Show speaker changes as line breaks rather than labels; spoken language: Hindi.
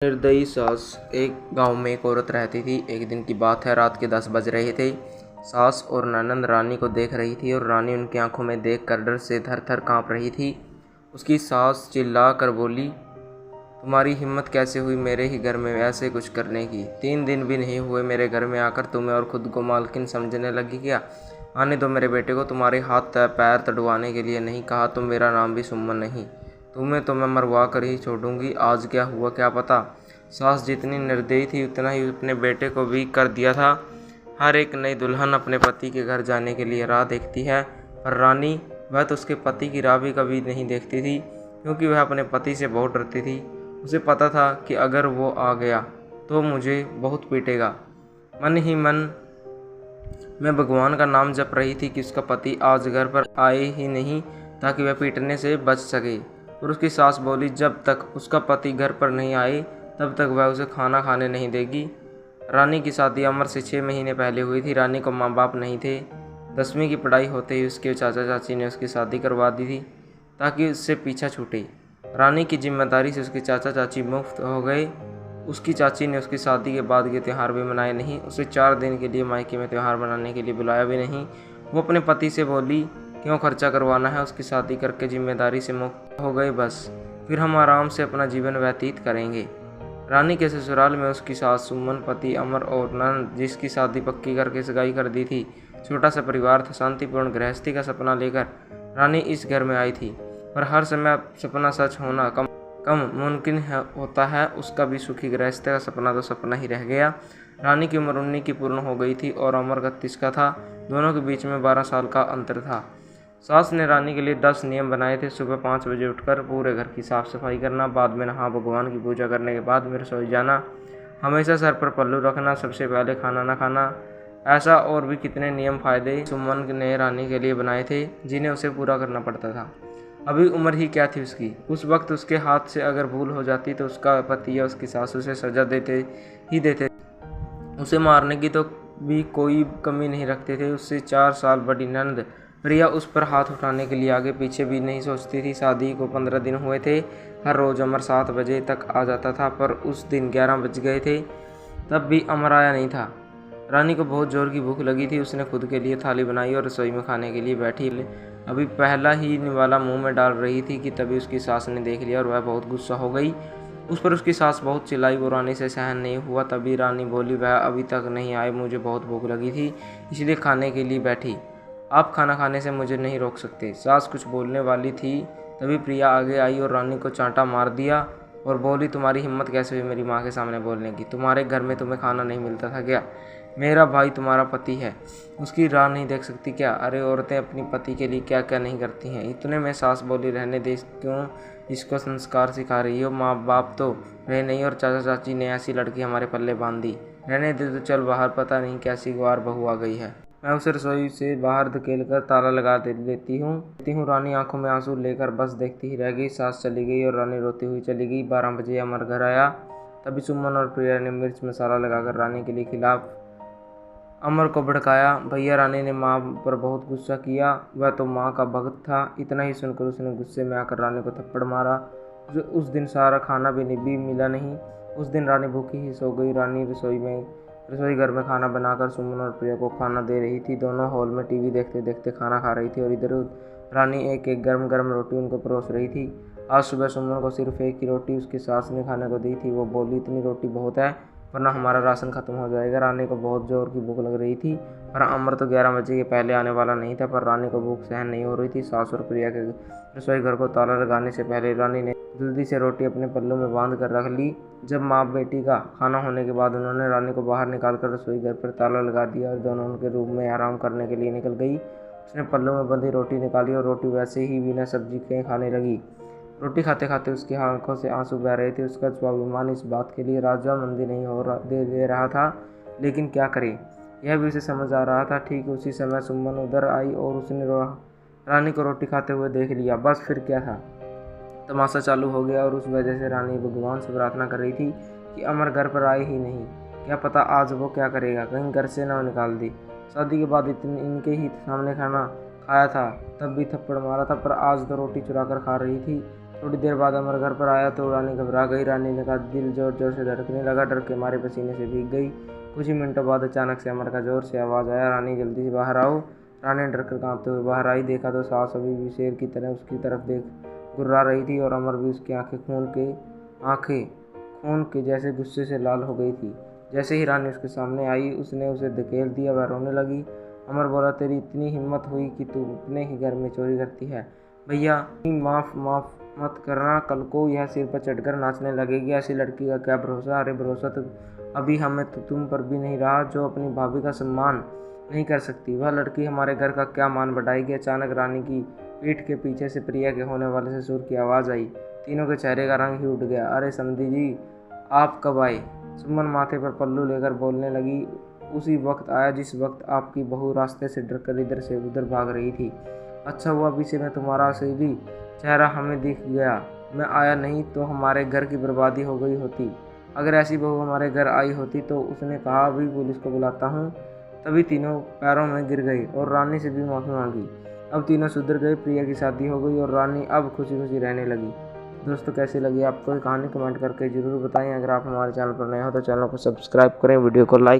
निर्दयी सास। एक गांव में एक औरत रहती थी। एक दिन की बात है, रात के 10 बज रहे थे। सास और ननंद रानी को देख रही थी और रानी उनकी आंखों में देखकर डर से थर थर कांप रही थी। उसकी सास चिल्ला कर बोली, तुम्हारी हिम्मत कैसे हुई मेरे ही घर में ऐसे कुछ करने की? 3 दिन भी नहीं हुए मेरे घर में आकर तुम्हें और खुद को मालकिन समझने लगी क्या? आने दो मेरे बेटे को। तुम्हारे हाथ पैर तड़वाने के लिए नहीं कहा तो मेरा नाम भी सुमन नहीं। तुम्हें तो मैं मरवा कर ही छोड़ूंगी। आज क्या हुआ क्या पता। सास जितनी निर्दयी थी उतना ही अपने बेटे को भी कर दिया था। हर एक नई दुल्हन अपने पति के घर जाने के लिए राह देखती है, पर रानी वह तो उसके पति की राह भी कभी नहीं देखती थी, क्योंकि वह अपने पति से बहुत डरती थी। उसे पता था कि अगर वो आ गया तो मुझे बहुत पीटेगा। मन ही मन में भगवान का नाम जप रही थी कि उसका पति आज घर पर आए ही नहीं, ताकि वह पीटने से बच सके। और उसकी सास बोली, जब तक उसका पति घर पर नहीं आए तब तक वह उसे खाना खाने नहीं देगी। रानी की शादी अमर से 6 महीने पहले हुई थी। रानी को माँ बाप नहीं थे। 10वीं की पढ़ाई होते ही उसके चाचा चाची ने उसकी शादी करवा दी थी, ताकि उससे पीछा छूटे। रानी की जिम्मेदारी से उसके चाचा चाची मुफ्त हो गए। उसकी चाची ने उसकी शादी के बाद के त्यौहार भी मनाए नहीं। उसे 4 दिन के लिए मायके में त्यौहार मनाने के लिए बुलाया भी नहीं। वो अपने पति से बोली, क्यों खर्चा करवाना है? उसकी शादी करके जिम्मेदारी से मुक्त हो गए, बस फिर हम आराम से अपना जीवन व्यतीत करेंगे। रानी के ससुराल में उसकी सास सुमन, पति अमर और नंद, जिसकी शादी पक्की करके सगाई कर दी थी, छोटा सा परिवार था। शांतिपूर्ण गृहस्थी का सपना लेकर रानी इस घर में आई थी, पर हर समय सपना सच होना कम मुमकिन होता है। उसका भी सुखी गृहस्थी का सपना तो सपना ही रह गया। रानी की उम्र 19 की पूर्ण हो गई थी और अमर 31 का था। दोनों के बीच में 12 साल का अंतर था। सास ने रानी के लिए 10 नियम बनाए थे। सुबह 5 बजे उठकर पूरे घर की साफ सफाई करना, बाद में नहा भगवान की पूजा करने के बाद में रसोई जाना, हमेशा सर पर पल्लू रखना, सबसे पहले खाना न खाना। ऐसा और भी कितने नियम फायदे सुमन ने रानी के लिए बनाए थे, जिन्हें उसे पूरा करना पड़ता था। अभी उम्र ही क्या थी उसकी। उस वक्त उसके हाथ से अगर भूल हो जाती तो उसका पति या उसकी सास उसे सजा देते। उसे मारने की तो भी कोई कमी नहीं रखते थे। उससे 4 साल बड़ी नंद प्रिया उस पर हाथ उठाने के लिए आगे पीछे भी नहीं सोचती थी। शादी को 15 दिन हुए थे। हर रोज अमर 7 बजे तक आ जाता था, पर उस दिन 11 बज गए थे, तब भी अमर आया नहीं था। रानी को बहुत जोर की भूख लगी थी। उसने खुद के लिए थाली बनाई और रसोई में खाने के लिए बैठी। अभी पहला ही निवाला मुंह में डाल रही थी कि तभी उसकी सास ने देख लिया और वह बहुत गुस्सा हो गई। उस पर उसकी सास बहुत चिल्लाई। वो रानी से सहन नहीं हुआ। तभी रानी बोली, वह अभी तक नहीं आए, मुझे बहुत भूख लगी थी इसलिए खाने के लिए बैठी। आप खाना खाने से मुझे नहीं रोक सकते। सास कुछ बोलने वाली थी, तभी प्रिया आगे आई और रानी को चांटा मार दिया और बोली, तुम्हारी हिम्मत कैसे हुई मेरी माँ के सामने बोलने की? तुम्हारे घर में तुम्हें खाना नहीं मिलता था क्या? मेरा भाई तुम्हारा पति है, उसकी राह नहीं देख सकती क्या? अरे औरतें अपनी पति के लिए क्या क्या नहीं करती हैं। इतने में सास बोली, रहने दे, क्यों इसको संस्कार सिखा रही हो? माँ बाप तो रहे नहीं और चाचा चाची ने ऐसी लड़की हमारे पल्ले बांध दी। रहने दे तो चल बाहर, पता नहीं कैसी गवार बहू आ गई है। मैं उसे रसोई से बाहर धकेल कर ताला लगा देती हूँ। रानी आंखों में आंसू लेकर बस देखती ही रह गई। सास चली गई और रानी रोती हुई चली गई। 12 बजे अमर घर आया। तभी सुमन और प्रिया ने मिर्च मसाला लगाकर रानी के लिए खिलाफ अमर को भड़काया। भैया रानी ने माँ पर बहुत गुस्सा किया। वह तो माँ का भक्त था। इतना ही सुनकर उसने गुस्से में आकर रानी को थप्पड़ मारा। उस दिन सारा खाना भी मिला नहीं। उस दिन रानी भूखी ही सो गई। रानी रसोई घर में खाना बनाकर सुमन और प्रिया को खाना दे रही थी। दोनों हॉल में टीवी देखते देखते खाना खा रही थी और इधर रानी एक एक गर्म गर्म रोटी उनको परोस रही थी। आज सुबह सुमन को सिर्फ एक ही रोटी उसकी सास ने खाने को दी थी। वो बोली, इतनी रोटी बहुत है, वरना हमारा राशन खत्म हो जाएगा। रानी को बहुत जोर की भूख लग रही थी, पर अमर तो 11 बजे के पहले आने वाला नहीं था। पर रानी को भूख सहन नहीं हो रही थी। सास और प्रिया के रसोई घर को ताला लगाने से पहले रानी ने जल्दी से रोटी अपने पल्लू में बांध कर रख ली। जब माँ बेटी का खाना होने के बाद उन्होंने रानी को बाहर निकालकर रसोई घर पर ताला लगा दिया और दोनों उनके रूम में आराम करने के लिए निकल गई। उसने पल्लू में बंधी रोटी निकाली और रोटी वैसे ही बिना सब्जी के खाने लगी। रोटी खाते खाते उसकी आंखों से आंसू बह रहे थे। उसका स्वाभिमान इस बात के लिए राजामंदी नहीं दे रहा था, लेकिन क्या करे, यह भी उसे समझ आ रहा था। ठीक उसी समय सुमन उधर आई और उसने रानी को रोटी खाते हुए देख लिया। बस फिर क्या था, तमाशा चालू हो गया और उस वजह से रानी भगवान से प्रार्थना कर रही थी कि अमर घर पर आए ही नहीं। क्या पता आज वो क्या करेगा, कहीं घर से ना निकाल दी। शादी के बाद इनके ही सामने खाना खाया था, तब भी थप्पड़ मारा था, पर आज तो रोटी चुरा कर खा रही थी। थोड़ी देर बाद अमर घर पर आया तो रानी घबरा गई। रानी ने कहा, दिल जोर जोर से धड़कने लगा, डर के मारे पसीने से भीग गई। कुछ ही मिनटों बाद अचानक से अमर का जोर से आवाज़ आया, रानी जल्दी से बाहर आओ। रानी डर कर कांपते हुए बाहर आई। देखा तो सास अभी भी शेर की तरह उसकी तरफ देख गुर्रा रही थी और अमर भी उसकी आंखें खून के जैसे गुस्से से लाल हो गई थी। जैसे ही रानी उसके सामने आई उसने उसे धकेल दिया। वह रोने लगी। अमर बोला, तेरी इतनी हिम्मत हुई कि तू अपने ही घर में चोरी करती है? भैया माफ़ मत करना, कल को यह सिर पर चढ़कर नाचने लगेगी। ऐसी लड़की का क्या भरोसा? अरे भरोसा तो अभी हमें तो तुम पर भी नहीं रहा जो अपनी भाभी का सम्मान नहीं कर सकती। वह लड़की हमारे घर का क्या मान बढ़ाएगी? अचानक रानी की पीठ के पीछे से प्रिया के होने वाले ससुर की आवाज़ आई। तीनों के चेहरे का रंग ही उठ गया। अरे समधी जी, आप कब आए? सुमन माथे पर पल्लू लेकर बोलने लगी। उसी वक्त आया जिस वक्त आपकी बहू रास्ते से डरकर इधर से उधर भाग रही थी। अच्छा हुआ अभी से मैं तुम्हारा असली चेहरा हमें दिख गया। मैं आया नहीं तो हमारे घर की बर्बादी हो गई होती। अगर ऐसी बहू हमारे घर आई होती तो उसने कहा, अभी पुलिस को बुलाता हूँ। तभी तीनों पैरों में गिर गई और रानी से भी माफ़ी मांगी। अब तीनों सुधर गए। प्रिया की शादी हो गई और रानी अब खुशी खुशी रहने लगी। दोस्तों, कैसी लगी आपको ये कहानी? कमेंट करके ज़रूर बताएं। अगर आप हमारे चैनल पर नए हो तो चैनल को सब्सक्राइब करें, वीडियो को लाइक